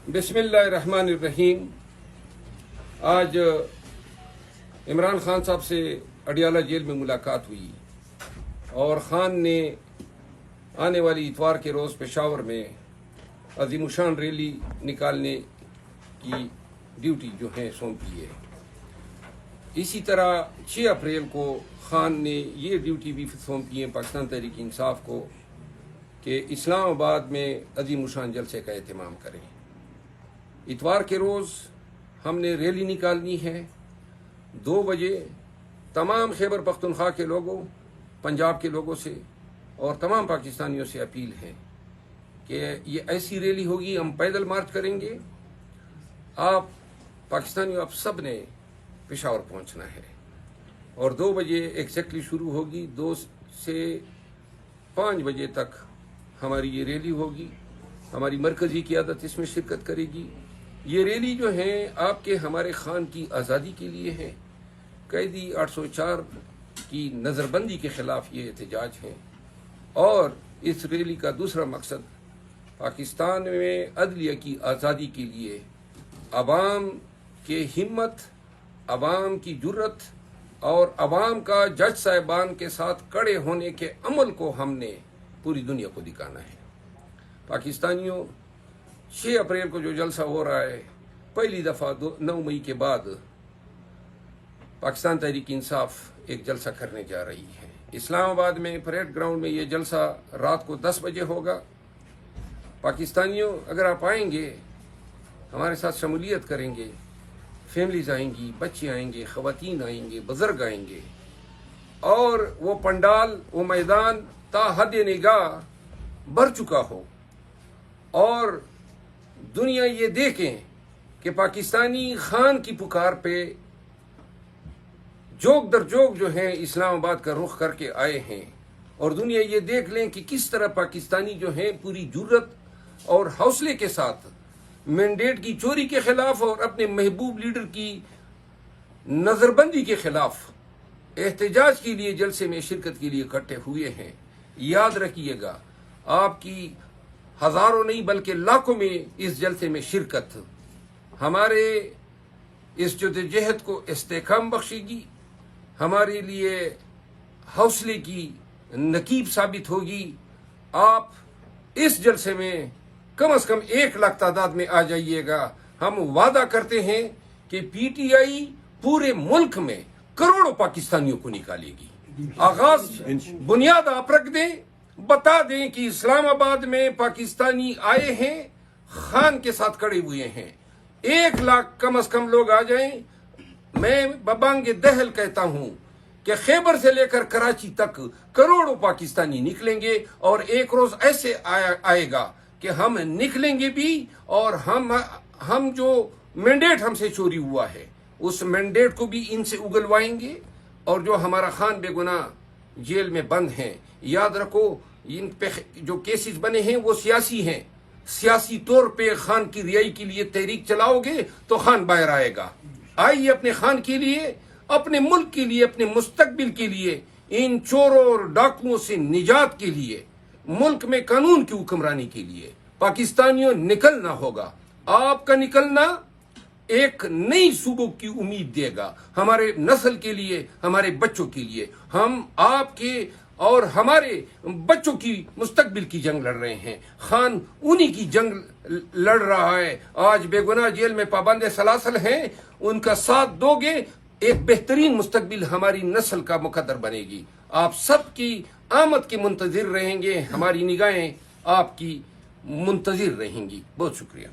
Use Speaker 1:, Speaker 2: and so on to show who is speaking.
Speaker 1: بسم اللہ الرحمن الرحیم۔ آج عمران خان صاحب سے اڈیالہ جیل میں ملاقات ہوئی اور خان نے آنے والی اتوار کے روز پشاور میں عظیم الشان ریلی نکالنے کی ڈیوٹی جو ہے سونپی ہے۔ اسی طرح 6 اپریل کو خان نے یہ ڈیوٹی بھی سونپی ہے پاکستان تحریک انصاف کو کہ اسلام آباد میں عظیم الشان جلسے کا اہتمام کریں۔ اتوار کے روز ہم نے ریلی نکالنی ہے 2 بجے۔ تمام خیبر پختونخوا کے لوگوں، پنجاب کے لوگوں سے اور تمام پاکستانیوں سے اپیل ہے کہ یہ ایسی ریلی ہوگی، ہم پیدل مارچ کریں گے۔ آپ پاکستانیوں آپ سب نے پشاور پہنچنا ہے اور 2 بجے ایگزیکٹلی شروع ہوگی۔ 2 سے 5 بجے تک ہماری یہ ریلی ہوگی۔ ہماری مرکزی قیادت اس میں شرکت کرے گی۔ یہ ریلی جو ہے آپ کے ہمارے خان کی آزادی کے لیے ہے۔ قیدی 804 کی نظر بندی کے خلاف یہ احتجاج ہے اور اس ریلی کا دوسرا مقصد پاکستان میں عدلیہ کی آزادی کے لیے عوام کے ہمت، عوام کی جرت اور عوام کا جج صاحبان کے ساتھ کڑے ہونے کے عمل کو ہم نے پوری دنیا کو دکھانا ہے۔ پاکستانیوں 6 اپریل کو جو جلسہ ہو رہا ہے، پہلی دفعہ 9 مئی کے بعد پاکستان تحریک انصاف ایک جلسہ کرنے جا رہی ہے اسلام آباد میں پریڈ گراؤنڈ میں۔ یہ جلسہ رات کو 10 بجے ہوگا۔ پاکستانیوں اگر آپ آئیں گے، ہمارے ساتھ شمولیت کریں گے، فیملیز آئیں گی، بچے آئیں گے، خواتین آئیں گے، بزرگ آئیں گے اور وہ پنڈال، وہ میدان تا حد نگاہ بھر چکا ہو اور دنیا یہ دیکھیں کہ پاکستانی خان کی پکار پہ جوگ در جوگ جو ہیں اسلام آباد کا رخ کر کے آئے ہیں، اور دنیا یہ دیکھ لیں کہ کس طرح پاکستانی جو ہیں پوری جرت اور حوصلے کے ساتھ مینڈیٹ کی چوری کے خلاف اور اپنے محبوب لیڈر کی نظر بندی کے خلاف احتجاج کے لیے جلسے میں شرکت کے لیے اکٹھے ہوئے ہیں۔ یاد رکھیے گا، آپ کی ہزاروں نہیں بلکہ لاکھوں میں اس جلسے میں شرکت ہمارے اس جدوجہد کو استحکام بخشے گی، ہمارے لیے حوصلے کی نقیب ثابت ہوگی۔ آپ اس جلسے میں کم از کم 1 لاکھ تعداد میں آ جائیے گا۔ ہم وعدہ کرتے ہیں کہ پی ٹی آئی پورے ملک میں کروڑوں پاکستانیوں کو نکالے گی۔ آغاز بنیاد آپ رکھ دیں، بتا دیں کہ اسلام آباد میں پاکستانی آئے ہیں، خان کے ساتھ کھڑے ہوئے ہیں۔ 1 لاکھ کم از کم لوگ آ جائیں۔ میں ببانگ دہل کہتا ہوں کہ خیبر سے لے کر کراچی تک کروڑوں پاکستانی نکلیں گے اور ایک روز ایسے آئے گا کہ ہم نکلیں گے بھی اور ہم جو مینڈیٹ ہم سے چوری ہوا ہے اس مینڈیٹ کو بھی ان سے اگلوائیں گے، اور جو ہمارا خان بے گناہ جیل میں بند ہیں، یاد رکھو ان پہ جو کیسز بنے ہیں وہ سیاسی ہیں۔ سیاسی طور پہ خان کی رہائی کے لیے تحریک چلاؤ گے تو خان باہر آئے گا۔ آئیے اپنے خان کے لیے، اپنے ملک کے لیے، اپنے مستقبل کے لیے، ان چوروں اور ڈاکوؤں سے نجات کے لیے، ملک میں قانون کی حکمرانی کے لیے پاکستانیوں نکلنا ہوگا۔ آپ کا نکلنا ایک نئی صوبوں کی امید دے گا، ہمارے نسل کے لیے، ہمارے بچوں کے لیے۔ ہم آپ کے اور ہمارے بچوں کی مستقبل کی جنگ لڑ رہے ہیں۔ خان انہی کی جنگ لڑ رہا ہے۔ آج بے گناہ جیل میں پابند سلاسل ہیں، ان کا ساتھ دو گے، ایک بہترین مستقبل ہماری نسل کا مقدر بنے گی۔ آپ سب کی آمد کے منتظر رہیں گے، ہماری نگاہیں آپ کی منتظر رہیں گی۔ بہت شکریہ۔